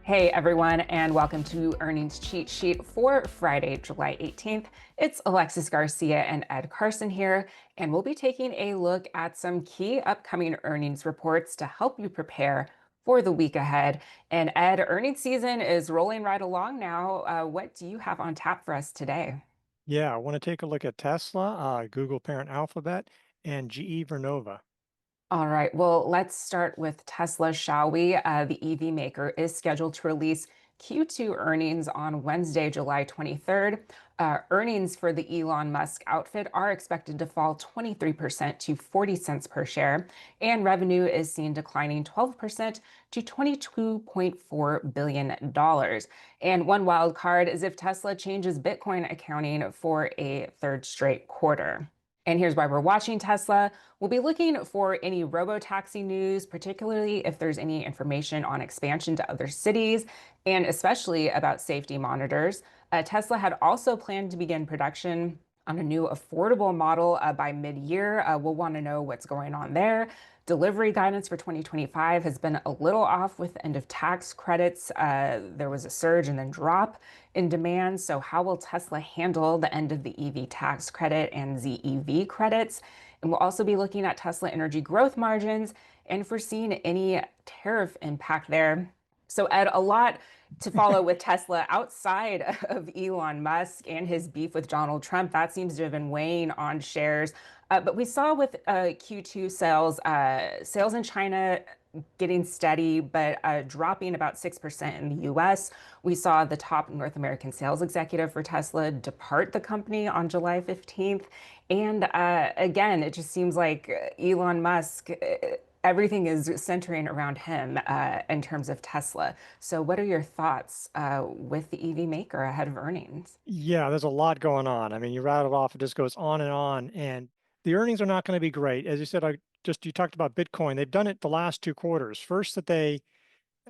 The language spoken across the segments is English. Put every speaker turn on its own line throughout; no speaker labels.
Hey everyone, and welcome to Earnings Cheat Sheet for Friday, July 18th. It's Alexis Garcia and Ed Carson here, and we'll be taking a look at some key upcoming earnings reports to help you prepare for the week ahead. And Ed, earnings season is rolling right along now. What do you have on tap for us today?
Yeah, I want to take a look at Tesla, Google parent Alphabet, and GE Vernova.
All right, well, let's start with Tesla, shall we? The EV maker is scheduled to release Q2 earnings on Wednesday, July 23rd. Earnings for the Elon Musk outfit are expected to fall 23% to 40 cents per share, and revenue is seen declining 12% to $22.4 billion. And one wild card is if Tesla changes Bitcoin accounting for a third straight quarter. And here's why we're watching Tesla. We'll be looking for any robotaxi news, particularly if there's any information on expansion to other cities, and especially about safety monitors. Tesla had also planned to begin production on a new affordable model by mid-year. We'll want to know what's going on there. Delivery guidance for 2025 has been a little off with end of tax credits. There was a surge and then drop in demand. So, how will Tesla handle the end of the EV tax credit and ZEV credits? And we'll also be looking at Tesla energy growth margins and foreseeing any tariff impact there. So, Ed, a lot to follow with Tesla outside of Elon Musk and his beef with Donald Trump. That seems to have been weighing on shares. But we saw with Q2 sales, sales in China getting steady, but dropping about 6% in the US. We saw the top North American sales executive for Tesla depart the company on July 15th. And again, it just seems like Elon Musk. Everything is centering around him in terms of Tesla. So, what are your thoughts with the EV maker ahead of earnings?
Yeah, there's a lot going on. I mean, you rattled off, it just goes on, and the earnings are not going to be great. As you said, you talked about Bitcoin. They've done it the last two quarters. First, that they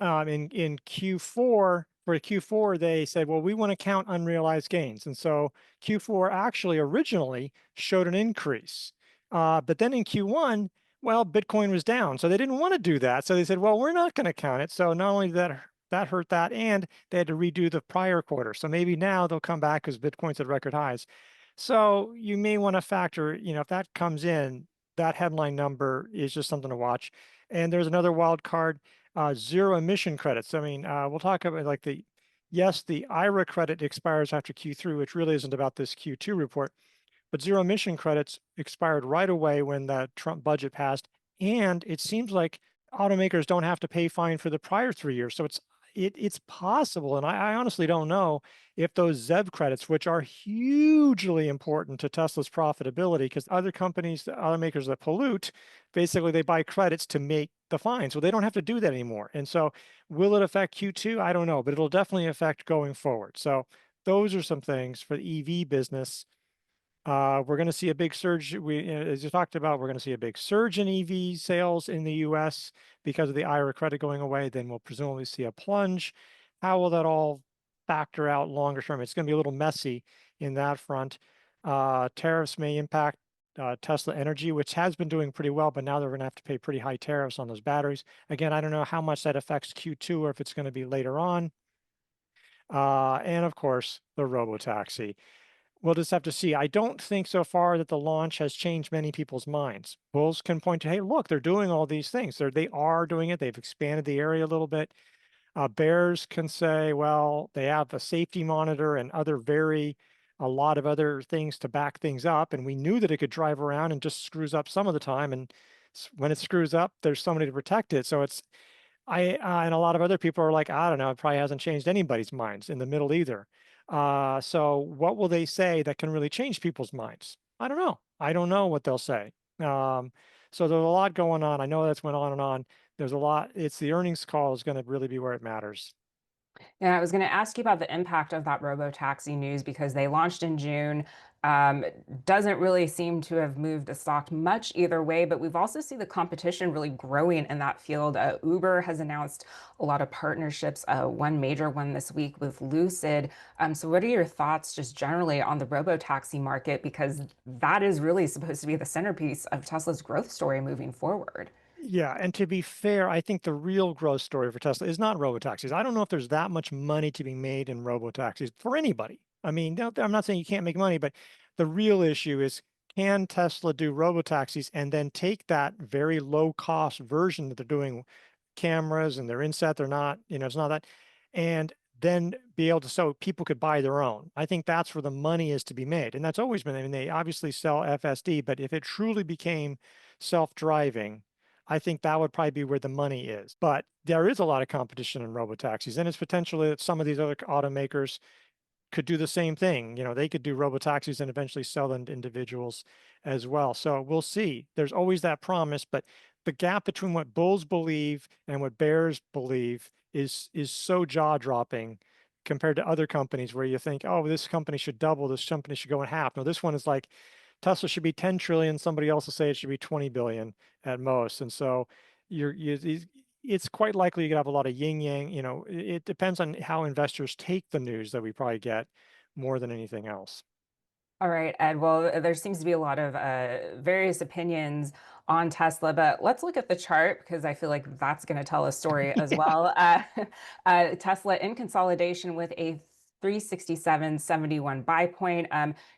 in Q4 for Q4 they said, well, we want to count unrealized gains, and so Q4 actually originally showed an increase, but then in Q1, well, Bitcoin was down, so they didn't want to do that. So they said, well, we're not going to count it. So not only that hurt that, and they had to redo the prior quarter. So maybe now they'll come back because Bitcoin's at record highs. So you may want to factor, if that comes in, that headline number is just something to watch. And there's another wild card, zero emission credits. I mean, we'll talk about like yes, the IRA credit expires after Q3, which really isn't about this Q2 report, but zero emission credits expired right away when the Trump budget passed. And it seems like automakers don't have to pay fine for the prior 3 years. So it's possible, and I honestly don't know if those ZEV credits, which are hugely important to Tesla's profitability, because other companies, the automakers that pollute, basically they buy credits to make the fine. So they don't have to do that anymore. And so will it affect Q2? I don't know, but it'll definitely affect going forward. So those are some things for the EV business. We're going to see a big surge. As you talked about, we're going to see a big surge in EV sales in the US because of the IRA credit going away. Then we'll presumably see a plunge. How will that all factor out longer term? It's going to be a little messy in that front. Tariffs may impact Tesla Energy, which has been doing pretty well, but now they're going to have to pay pretty high tariffs on those batteries. Again, I don't know how much that affects Q2 or if it's going to be later on. And of course, the Robotaxi. We'll just have to see. I don't think so far that the launch has changed many people's minds. Bulls can point to, hey, look, they're doing all these things. They are doing it. They've expanded the area a little bit. Bears can say, well, they have a safety monitor and a lot of other things to back things up. And we knew that it could drive around and just screws up some of the time. And when it screws up, there's somebody to protect it. So and a lot of other people are like, I don't know, it probably hasn't changed anybody's minds in the middle either. So what will they say that can really change people's minds? I don't know. I don't know what they'll say. So there's a lot going on. I know that's went on and on. There's a lot. It's the earnings call is going to really be where it matters.
Yeah, I was going to ask you about the impact of that robotaxi news because they launched in June. Doesn't really seem to have moved the stock much either way, but we've also seen the competition really growing in that field. Uber has announced a lot of partnerships, one major one this week with Lucid. So, what are your thoughts just generally on the robotaxi market? Because that is really supposed to be the centerpiece of Tesla's growth story moving forward.
Yeah, and to be fair, I think the real growth story for Tesla is not robotaxis. I don't know if there's that much money to be made in robotaxis for anybody. I mean, I'm not saying you can't make money, but the real issue is, can Tesla do robotaxis and then take that very low cost version that they're doing, cameras and they're inset, they're not, it's not that, and then be able to, so people could buy their own. I think that's where the money is to be made. And that's always been, I mean, they obviously sell FSD, but if it truly became self-driving, I think that would probably be where the money is. But there is a lot of competition in robotaxis, and it's potentially that some of these other automakers could do the same thing. They could do robotaxis and eventually sell them to individuals as well. So we'll see. There's always that promise, but the gap between what bulls believe and what bears believe is so jaw-dropping compared to other companies where you think, oh, this company should double, this company should go in half. No, this one is like Tesla should be 10 trillion, somebody else will say it should be 20 billion at most. And so it's quite likely you could have a lot of yin yang. It depends on how investors take the news that we probably get more than anything else.
All right, Ed. Well, there seems to be a lot of various opinions on Tesla, but let's look at the chart because I feel like that's going to tell a story as
Yeah.
well. Tesla in consolidation with a 367.71 buy point.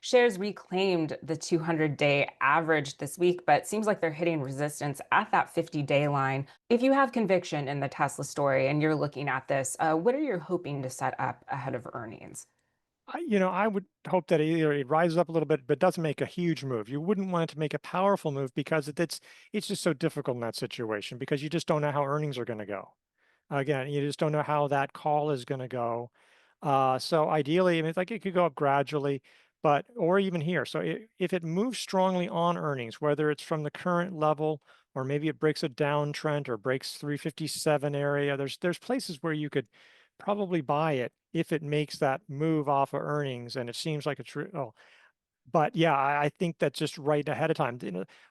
Shares reclaimed the 200-day average this week, but seems like they're hitting resistance at that 50-day line. If you have conviction in the Tesla story and you're looking at this, what are you hoping to set up ahead of earnings?
I would hope that either it rises up a little bit, but doesn't make a huge move. You wouldn't want it to make a powerful move because it's just so difficult in that situation because you just don't know how earnings are going to go. Again, you just don't know how that call is going to go. So ideally, I mean, it's like it could go up gradually, but or even here. So if it moves strongly on earnings, whether it's from the current level or maybe it breaks a downtrend or breaks 357 area, there's places where you could probably buy it if it makes that move off of earnings, and it seems like it's but yeah, I think that's just right ahead of time.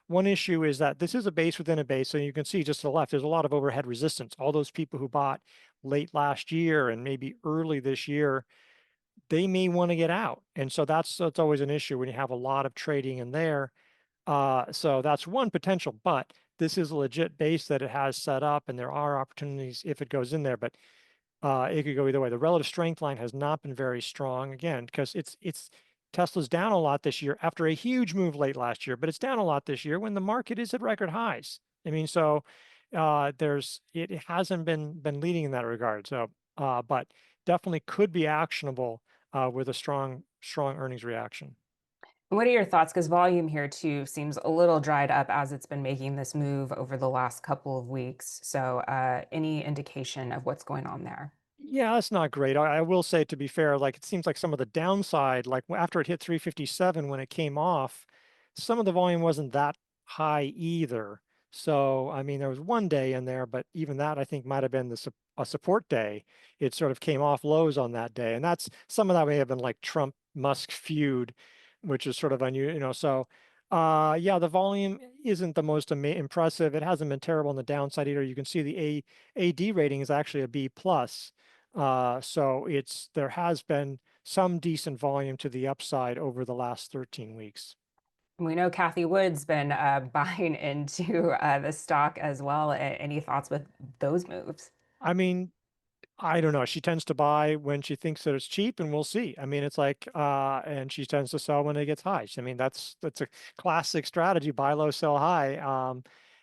One issue is that this is a base within a base, so you can see just to the left, there's a lot of overhead resistance. All those people who bought late last year and maybe early this year, they may want to get out, and so that's always an issue when you have a lot of trading in there. So that's one potential, but this is a legit base that it has set up, and there are opportunities if it goes in there. But it could go either way. The relative strength line has not been very strong again because it's Tesla's down a lot this year after a huge move late last year, but it's down a lot this year when the market is at record highs. I mean, so it hasn't been leading in that regard. So, but definitely could be actionable with a strong earnings reaction.
What are your thoughts? Because volume here too seems a little dried up as it's been making this move over the last couple of weeks. So, any indication of what's going on there?
Yeah, that's not great. I will say, to be fair, like it seems like some of the downside, like after it hit 357 when it came off, some of the volume wasn't that high either. So, I mean, there was one day in there, but even that I think might have been a support day. It sort of came off lows on that day, and that's some of that may have been like Trump Musk feud, which is sort of unusual, So, yeah, the volume isn't the most impressive. It hasn't been terrible on the downside either. You can see the AD rating is actually a B plus. So there has been some decent volume to the upside over the last 13 weeks.
We know Kathy Wood's been buying into the stock as well. Any thoughts with those moves?
I mean, I don't know. She tends to buy when she thinks that it's cheap, and we'll see. I mean, it's like, and she tends to sell when it gets high. I mean, that's a classic strategy: buy low, sell high.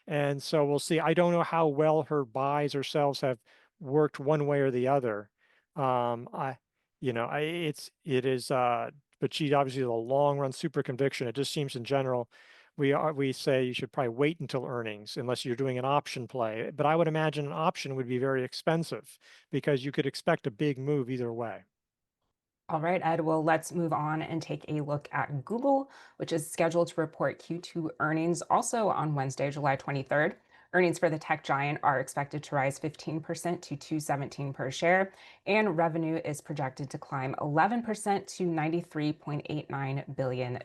And so we'll see. I don't know how well her buys or sells have worked one way or the other. I, it is, but she obviously has a long run super conviction. It just seems in general we say you should probably wait until earnings unless you're doing an option play. But I would imagine an option would be very expensive because you could expect a big move either way.
All right, Ed. Well, let's move on and take a look at Google, which is scheduled to report Q2 earnings also on Wednesday, July 23rd. Earnings for the tech giant are expected to rise 15% to 217 per share, and revenue is projected to climb 11% to $93.89 billion.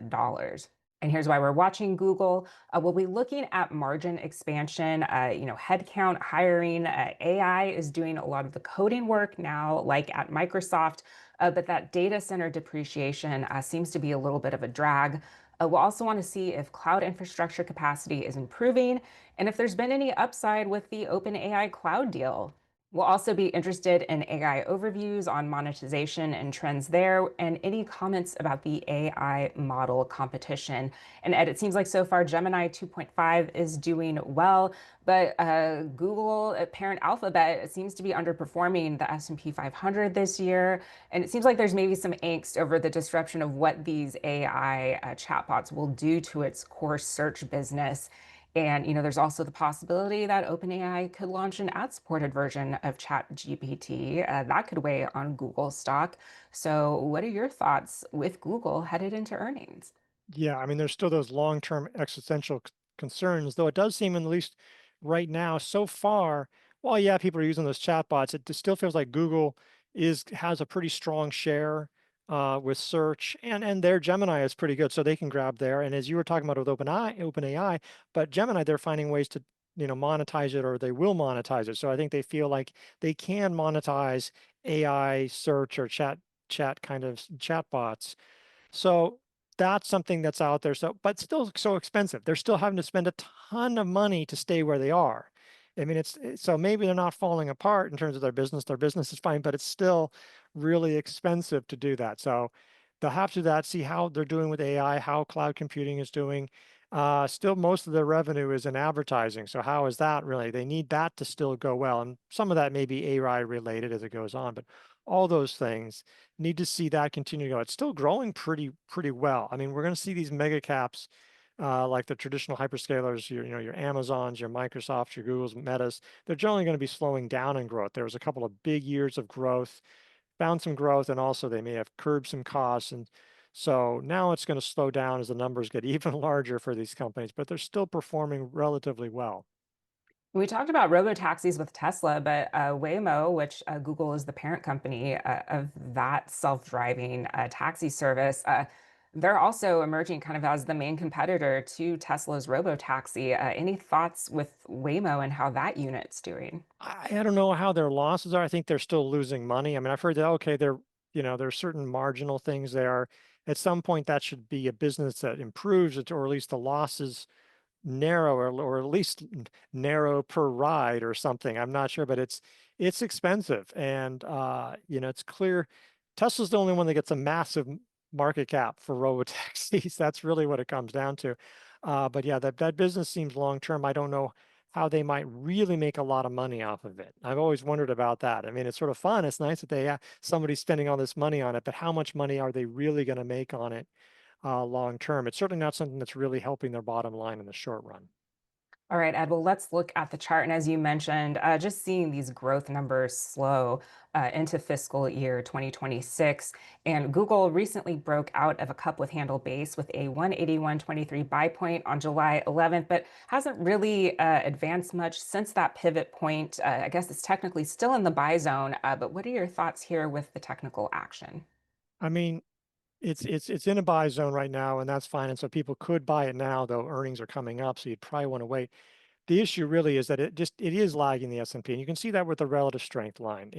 And here's why we're watching Google. We'll be looking at margin expansion, headcount hiring. AI is doing a lot of the coding work now, like at Microsoft, but that data center depreciation seems to be a little bit of a drag. We'll also want to see if cloud infrastructure capacity is improving and if there's been any upside with the OpenAI cloud deal. We'll also be interested in AI overviews on monetization and trends there, and any comments about the AI model competition. And Ed, it seems like so far Gemini 2.5 is doing well, but Google, parent Alphabet, seems to be underperforming the S&P 500 this year. And it seems like there's maybe some angst over the disruption of what these AI chatbots will do to its core search business. And there's also the possibility that OpenAI could launch an ad-supported version of ChatGPT. That could weigh on Google stock. So, what are your thoughts with Google headed into earnings?
Yeah, I mean, there's still those long-term existential concerns, though it does seem, at least right now, so far, well, yeah, people are using those chatbots. It still feels like Google has a pretty strong share with search, and their Gemini is pretty good, so they can grab there. And as you were talking about with OpenAI, but Gemini, they're finding ways to monetize it, or they will monetize it. So I think they feel like they can monetize AI search or chat kind of chatbots, so that's something that's out there. So, but still so expensive. They're still having to spend a ton of money to stay where they are. I mean, so maybe they're not falling apart in terms of their business. Their business is fine, but it's still really expensive to do that. So they'll have to do that, see how they're doing with AI, how cloud computing is doing. Still, most of their revenue is in advertising. So how is that really? They need that to still go well. And some of that may be AI related as it goes on, but all those things need to see that continue to go. It's still growing pretty well. I mean, we're going to see these mega caps like the traditional hyperscalers, your Amazons, your Microsofts, your Googles, Metas. They're generally going to be slowing down in growth. There was a couple of big years of growth, found some growth, and also they may have curbed some costs. And so now it's going to slow down as the numbers get even larger for these companies, but they're still performing relatively well.
We talked about robotaxis with Tesla, but Waymo, which Google is the parent company of that self-driving taxi service, they're also emerging kind of as the main competitor to Tesla's robotaxi. Any thoughts with Waymo and how that unit's doing?
I don't know how their losses are. I think they're still losing money. I mean, I've heard that, okay, there's certain marginal things there. At some point, that should be a business that improves it, or at least the losses narrow, or at least narrow per ride or something. I'm not sure, but it's expensive. And it's clear Tesla's the only one that gets a massive market cap for robotaxis. That's really what it comes down to. But yeah, that business seems long term. I don't know how they might really make a lot of money off of it. I've always wondered about that. I mean, it's sort of fun. It's nice that somebody's spending all this money on it, but how much money are they really going to make on it long term? It's certainly not something that's really helping their bottom line in the short run.
All right, Ed, well, let's look at the chart. And as you mentioned, just seeing these growth numbers slow into fiscal year 2026. And Google recently broke out of a cup with handle base with a 181.23 buy point on July 11th, but hasn't really advanced much since that pivot point. I guess it's technically still in the buy zone, but what are your thoughts here with the technical action?
I mean, it's in a buy zone right now, and that's fine. And so people could buy it now, though earnings are coming up, so you'd probably want to wait. The issue really is that it is lagging the S&P, and you can see that with the relative strength line.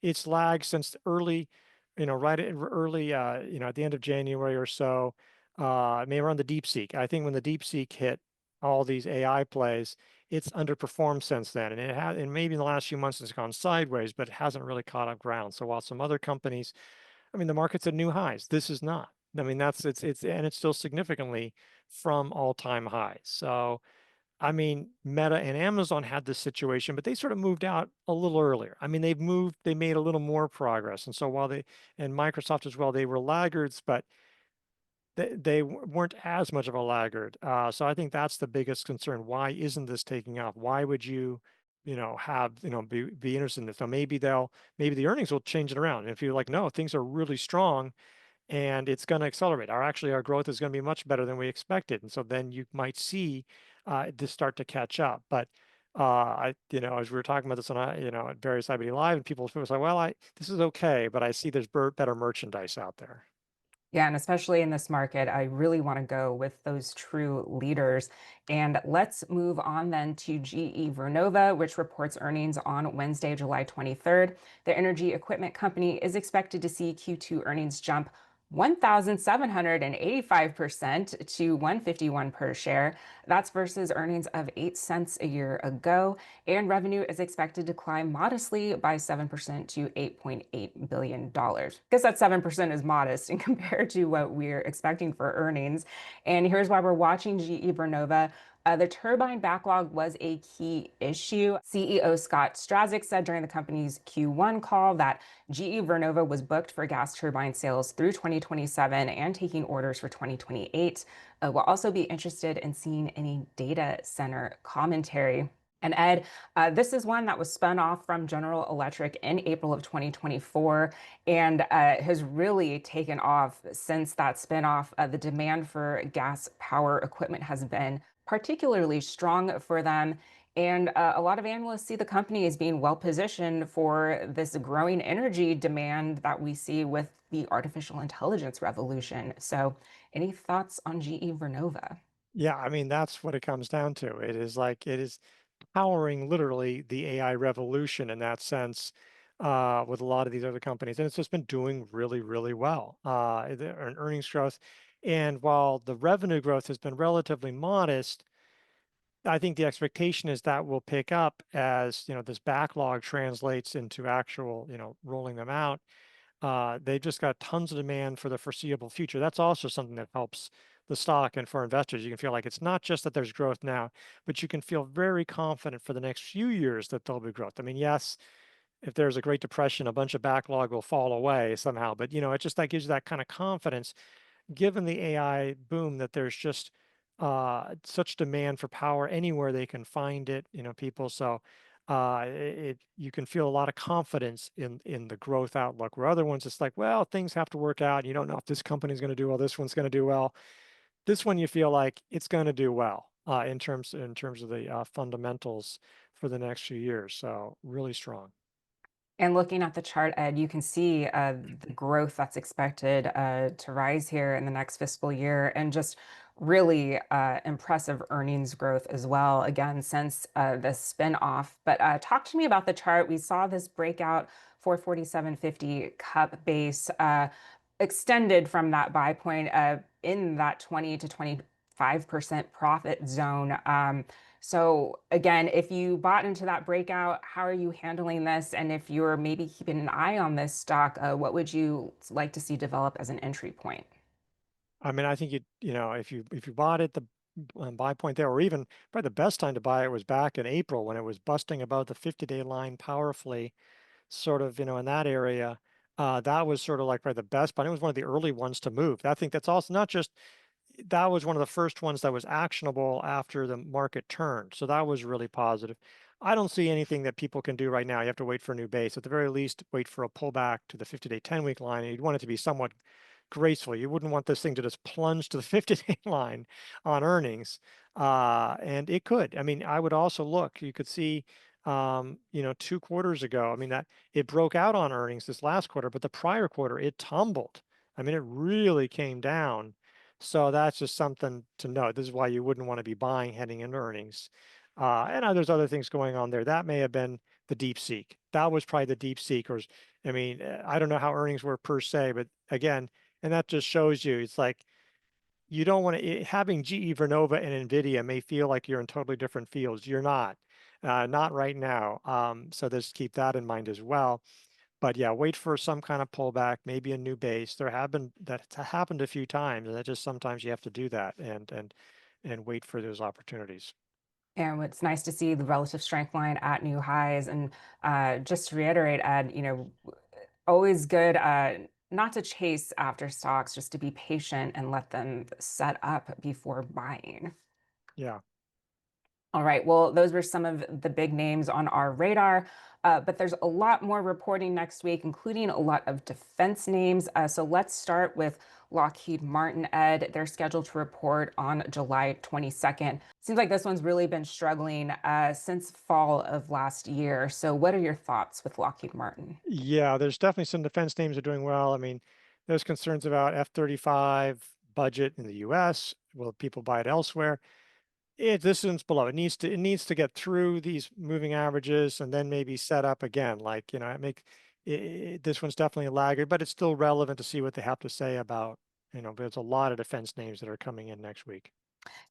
It's lagged since early, right at early, at the end of January or so, maybe around the DeepSeek. I think when the DeepSeek hit all these AI plays, it's underperformed since then, and maybe in the last few months it's gone sideways, but it hasn't really caught up ground. So while some other companies, I mean, the market's at new highs, this is not. I mean, it's still significantly from all-time highs. So I mean, Meta and Amazon had this situation, but they sort of moved out a little earlier. I mean, they made a little more progress. And so and Microsoft as well, they were laggards, but they weren't as much of a laggard. So I think that's the biggest concern. Why isn't this taking off? Why would you, be interested in this? So maybe the earnings will change it around. And if you're like, no, things are really strong, and it's going to accelerate. Our growth is going to be much better than we expected, and so then you might see this start to catch up. But as we were talking about this on at various IBD Live, and people say, well, this is okay, but I see there's better merchandise out there.
Yeah, and especially in this market, I really want to go with those true leaders. And let's move on then to GE Vernova, which reports earnings on Wednesday, July 23rd. The energy equipment company is expected to see Q2 earnings jump 1,785% to 151 per share. That's versus earnings of 8 cents a year ago. And revenue is expected to climb modestly by 7% to $8.8 billion. Guess that 7% is modest in compared to what we're expecting for earnings. And here's why we're watching GE Vernova. The turbine backlog was a key issue. CEO Scott Strazik said during the company's Q1 call that GE Vernova was booked for gas turbine sales through 2027 and taking orders for 2028. We'll also be interested in seeing any data center commentary. And Ed, this is one that was spun off from General Electric in April of 2024 and has really taken off since that spinoff. The demand for gas power equipment has been particularly strong for them. And a lot of analysts see the company as being well positioned for this growing energy demand that we see with the artificial intelligence revolution. So, any thoughts on GE Vernova?
Yeah, I mean, that's what it comes down to. It is powering literally the AI revolution in that sense, with a lot of these other companies. And it's just been doing really, really well. Earnings growth. And while the revenue growth has been relatively modest, I think the expectation is that will pick up as, this backlog translates into actual, rolling them out. They've just got tons of demand for the foreseeable future. That's also something that helps the stock, and for investors, you can feel like it's not just that there's growth now, but you can feel very confident for the next few years that there'll be growth. I mean, yes, if there's a Great Depression, a bunch of backlog will fall away somehow, but it just that gives you that kind of confidence given the AI boom that there's just such demand for power anywhere they can find it, people. So you can feel a lot of confidence in the growth outlook. Where other ones, it's like, well, things have to work out. You don't know if this company's going to do well, this one's going to do well. This one, you feel like it's going to do well in terms of the fundamentals for the next few years. So really strong.
And looking at the chart, Ed, you can see the growth that's expected to rise here in the next fiscal year and just really impressive earnings growth as well, again, since the spin-off. But talk to me about the chart. We saw this breakout 447.50 cup base extended from that buy point in that 20 to 25% profit zone. So again, if you bought into that breakout, how are you handling this? And if you're maybe keeping an eye on this stock, what would you like to see develop as an entry point?
I mean, I think if you bought it the buy point there, or even probably the best time to buy it was back in April when it was busting above the 50-day line powerfully, sort of, in that area. That was sort of like probably the best, but it was one of the early ones to move. I think that's also not just that was one of the first ones that was actionable after the market turned. So that was really positive. I don't see anything that people can do right now. You have to wait for a new base. At the very least, wait for a pullback to the 50-day, 10-week line. And you'd want it to be somewhat graceful. You wouldn't want this thing to just plunge to the 50-day line on earnings. And it could. I mean, I would also look, you could see, 2 quarters ago, I mean, that it broke out on earnings this last quarter, but the prior quarter, it tumbled. I mean, it really came down. So that's just something to note. This is why you wouldn't want to be buying heading into earnings. And there's other things going on there. That may have been the deep seek. That was probably the deep seekers. I mean, I don't know how earnings were per se, but again, and that just shows you, it's like you don't want to, having GE Vernova and NVIDIA may feel like you're in totally different fields. You're not right now. So just keep that in mind as well. But yeah, wait for some kind of pullback, maybe a new base. That's happened a few times, and that just sometimes you have to do that and wait for those opportunities.
And it's nice to see the relative strength line at new highs. And just to reiterate, Ed, always good not to chase after stocks, just to be patient and let them set up before buying.
Yeah.
All right, well, those were some of the big names on our radar, but there's a lot more reporting next week, including a lot of defense names. So let's start with Lockheed Martin, Ed. They're scheduled to report on July 22nd. Seems like this one's really been struggling since fall of last year. So what are your thoughts with Lockheed Martin?
Yeah, there's definitely some defense names are doing well. I mean, there's concerns about F-35 budget in the US. Will people buy it elsewhere? This one's below. It needs to get through these moving averages and then maybe set up again. Like, this one's definitely a laggard, but it's still relevant to see what they have to say about, there's a lot of defense names that are coming in next week.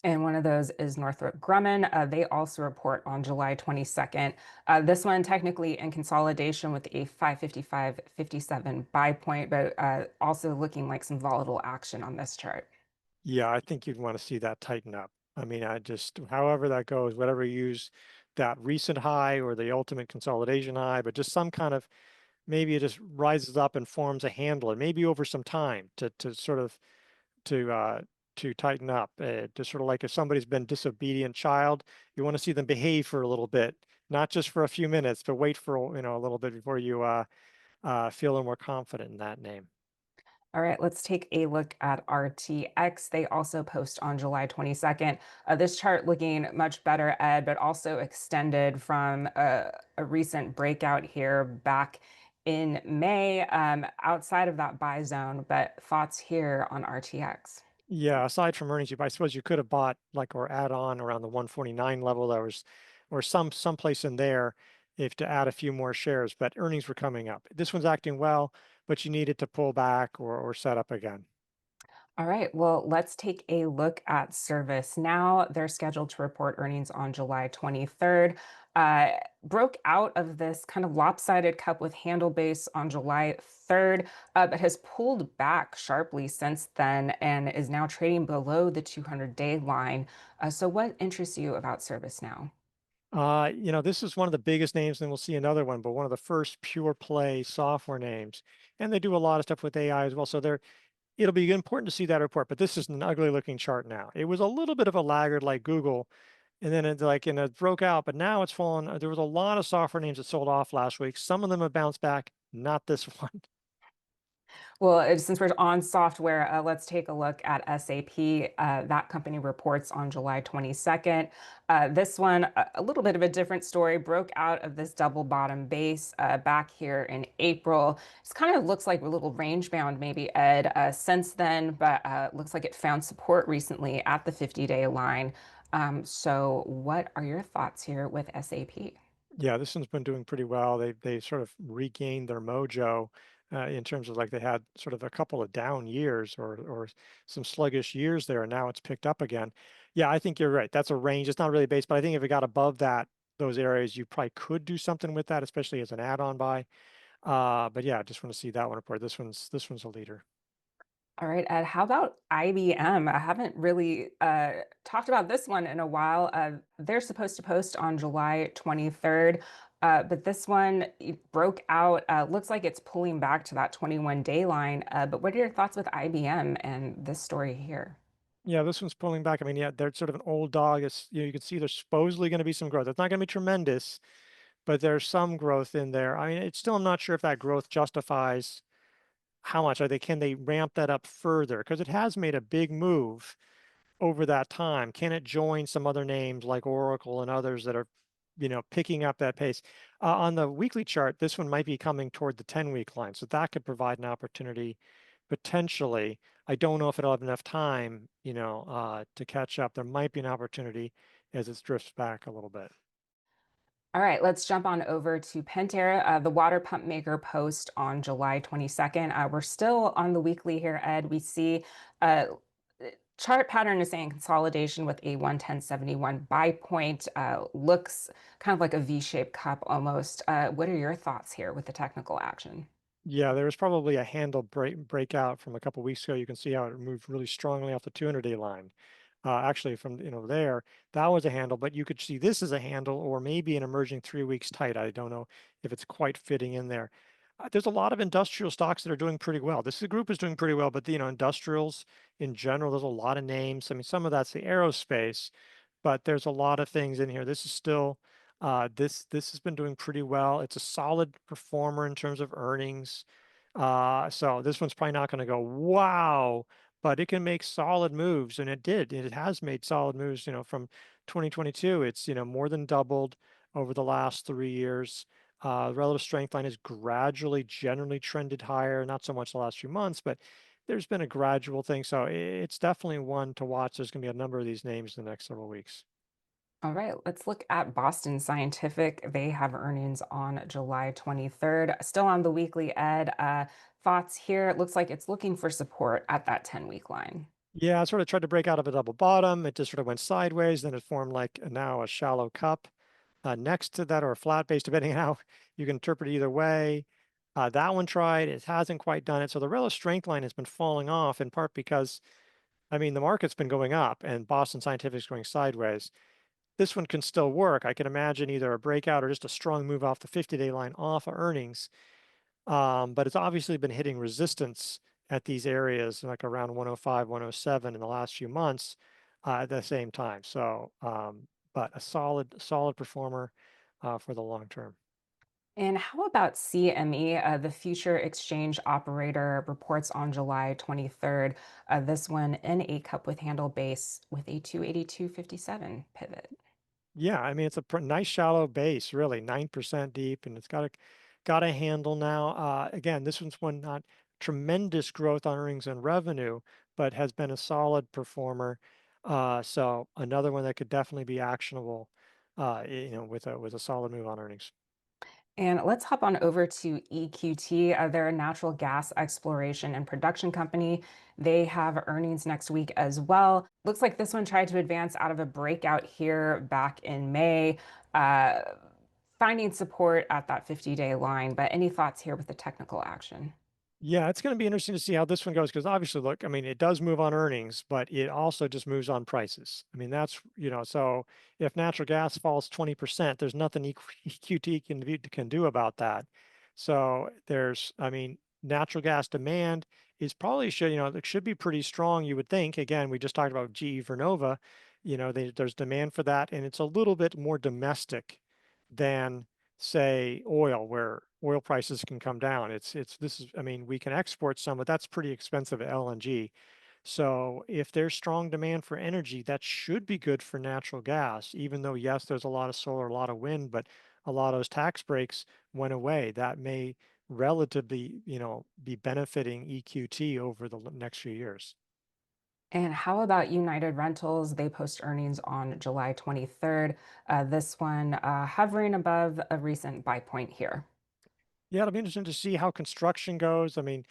And one of those is Northrop Grumman. They also report on July 22nd. This one technically in consolidation with a 555.57 buy point, but also looking like some volatile action on this chart.
Yeah, I think you'd want to see that tighten up. I mean, I just, however that goes, whatever you use, that recent high or the ultimate consolidation high, but just some kind of, maybe it just rises up and forms a handle, and maybe over some time to sort of to uh to tighten up. Just sort of like if somebody's been disobedient child, you want to see them behave for a little bit, not just for a few minutes, but wait for a little bit before you feel more confident in that name.
All right, let's take a look at RTX. They also post on July 22nd. This chart looking much better, Ed, but also extended from a recent breakout here back in May, outside of that buy zone. But thoughts here on RTX?
Yeah, aside from earnings, I suppose you could have bought like or add on around the 149 level. There was, or someplace in there, if to add a few more shares, but earnings were coming up. This one's acting well, but you needed to pull back or set up again.
All right, well, let's take a look at Service now. They're scheduled to report earnings on July 23rd. Broke out of this kind of lopsided cup with handle base on July 3rd, but has pulled back sharply since then and is now trading below the 200-day line. So, what interests you about Service now?
This is one of the biggest names, and we'll see another one, but one of the first pure play software names. And they do a lot of stuff with AI as well. So it'll be important to see that report, but this is an ugly looking chart now. It was a little bit of a laggard like Google, and then it broke out, but now it's fallen. There was a lot of software names that sold off last week. Some of them have bounced back, not this one.
Well, since we're on software, let's take a look at SAP. That company reports on July 22nd. This one, a little bit of a different story, broke out of this double bottom base back here in April. It kind of looks like a little range bound, maybe, Ed, since then, but looks like it found support recently at the 50-day line. So, what are your thoughts here with SAP?
Yeah, this one's been doing pretty well. They sort of regained their mojo in terms of like they had sort of a couple of down years or some sluggish years there, and now it's picked up again. Yeah, I think you're right. That's a range. It's not really base, but I think if it got above those areas, you probably could do something with that, especially as an add-on buy. But yeah, I just want to see that one report. This one's a leader.
All right, Ed, how about IBM? I haven't really talked about this one in a while. They're supposed to post on July 23rd, but this one it broke out. Looks like it's pulling back to that 21-day line. But what are your thoughts with IBM and this story here?
Yeah, this one's pulling back. I mean, yeah, they're sort of an old dog. You can see there's supposedly going to be some growth. It's not going to be tremendous, but there's some growth in there. I mean, it's still, I'm not sure if that growth justifies how much. Can they ramp that up further? Because it has made a big move over that time. Can it join some other names like Oracle and others that are, picking up that pace? On the weekly chart, this one might be coming toward the 10-week line. So that could provide an opportunity potentially. I don't know if it'll have enough time, to catch up. There might be an opportunity as it drifts back a little bit.
All right, let's jump on over to Pentair, the water pump maker post on July 22nd. We're still on the weekly here, Ed. We see uh, chart pattern is saying consolidation with a 110.71 buy point. Looks kind of like a V-shaped cup almost. What are your thoughts here with the technical action?
Yeah, there was probably a handle breakout from a couple weeks ago. You can see how it moved really strongly off the 200-day line. Actually, from there, that was a handle, but you could see this as a handle or maybe an emerging 3 weeks tight. I don't know if it's quite fitting in there. There's a lot of industrial stocks that are doing pretty well. This group is doing pretty well, but industrials in general, there's a lot of names. I mean, some of that's the aerospace, but there's a lot of things in here. This is still this has been doing pretty well. It's a solid performer in terms of earnings. So this one's probably not going to go wow, but it can make solid moves, and it did. It has made solid moves. From 2022, it's more than doubled over the last 3 years. Relative strength line has gradually, generally trended higher. Not so much the last few months, but there's been a gradual thing. So it's definitely one to watch. There's going to be a number of these names in the next several weeks.
All right, let's look at Boston Scientific. They have earnings on July 23rd. Still on the weekly ed. Thoughts here. It looks like it's looking for support at that 10-week line.
Yeah, it sort of tried to break out of a double bottom. It just sort of went sideways. Then it formed like now a shallow cup next to that, or a flat base, depending on how you can interpret it either way. That one tried. It hasn't quite done it. So the relative strength line has been falling off in part because, I mean, the market's been going up and Boston Scientific's going sideways. This one can still work. I can imagine either a breakout or just a strong move off the 50-day line off of earnings. But it's obviously been hitting resistance at these areas, like around 105, 107 in the last few months at the same time. So, but a solid performer for the long term.
And how about CME? The Future Exchange Operator reports on July 23rd. This one in a cup with handle base with a 282.57 pivot.
Yeah, I mean, it's a nice shallow base, really 9% deep, and it's got a handle now. Again, this one's one not tremendous growth on earnings and revenue, but has been a solid performer. So another one that could definitely be actionable, with a solid move on earnings.
And let's hop on over to EQT. They're a natural gas exploration and production company. They have earnings next week as well. Looks like this one tried to advance out of a breakout here back in May, uh, finding support at that 50-day line. But any thoughts here with the technical action?
Yeah, it's going to be interesting to see how this one goes because obviously, look, I mean, it does move on earnings, but it also just moves on prices. I mean, so if natural gas falls 20%, there's nothing EQT can do about that. So I mean, natural gas demand is probably it should be pretty strong, you would think. Again, we just talked about GE Vernova, there's demand for that, and it's a little bit more domestic than say oil, where oil prices can come down. I mean, we can export some, but that's pretty expensive LNG. So if there's strong demand for energy, that should be good for natural gas, even though, yes, there's a lot of solar, a lot of wind, but a lot of those tax breaks went away. That may relatively, be benefiting EQT over the next few years.
And how about United Rentals? They post earnings on July 23rd. This one hovering above a recent buy point here.
Yeah, it'll be interesting to see how construction goes. I mean,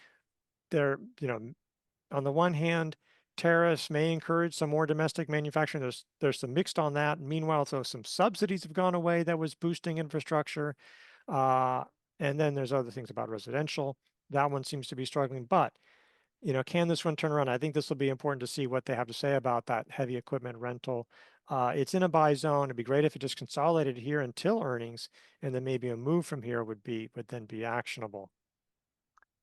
they're, on the one hand, tariffs may encourage some more domestic manufacturing. There's some mixed on that. Meanwhile, so some subsidies have gone away that was boosting infrastructure. Uh, and then there's other things about residential. That one seems to be struggling. But, can this one turn around? I think this will be important to see what they have to say about that heavy equipment rental. It's in a buy zone. It'd be great if it just consolidated here until earnings, and then maybe a move from here would then be actionable.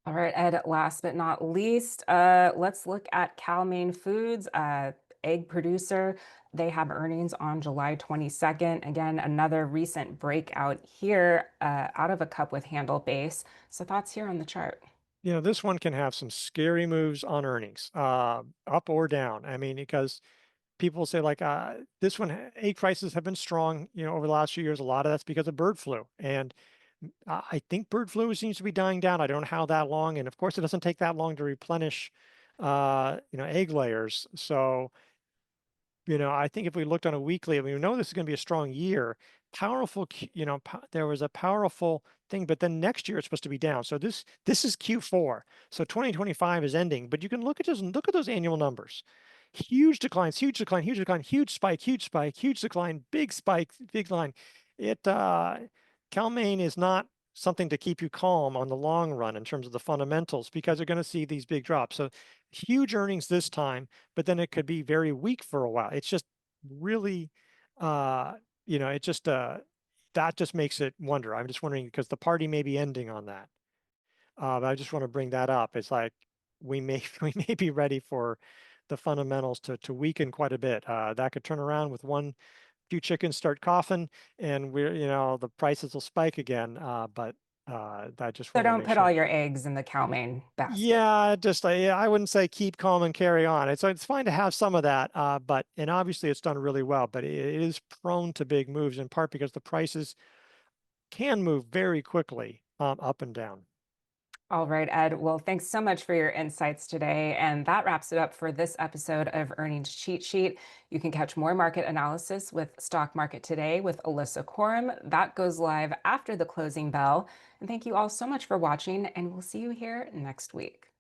All right, Ed, last but not least, let's look at Cal-Maine Foods, egg producer. They have earnings on July 22nd. Again, another recent breakout here out of a cup with handle base. So thoughts here on the chart.
This one can have some scary moves on earnings, up or down. I mean, because people say like this one, egg prices have been strong, over the last few years. A lot of that's because of bird flu, and I think bird flu seems to be dying down. I don't know how that long, and of course, it doesn't take that long to replenish, egg layers. So I think if we looked on a weekly, we know this is going to be a strong year. Powerful, there was a powerful thing, but then next year it's supposed to be down. So this is Q4. So 2025 is ending, but you can look at those annual numbers. Huge declines, huge decline, huge decline, huge spike, huge spike, huge decline, big spike, big line. Cal-Maine is not something to keep you calm on the long run in terms of the fundamentals because you're going to see these big drops. So huge earnings this time, but then it could be very weak for a while. It's just really, uh, it just that just makes it wonder. I'm just wondering because the party may be ending on that. But I just want to bring that up. It's like we may we may be ready for the fundamentals to weaken quite a bit. That could turn around with one few chickens start coughing, and the prices will spike again. But I just
So
wanted to
don't
make
put all
sure.
your eggs in the Cal-Maine basket.
Yeah, just yeah, I wouldn't say keep calm and carry on. It's fine to have some of that, but and obviously it's done really well, but it is prone to big moves in part because the prices can move very quickly up and down.
All right, Ed. Well, thanks so much for your insights today. And that wraps it up for this episode of Earnings Cheat Sheet. You can catch more market analysis with Stock Market Today with Alyssa Corum. That goes live after the closing bell. And thank you all so much for watching, and we'll see you here next week.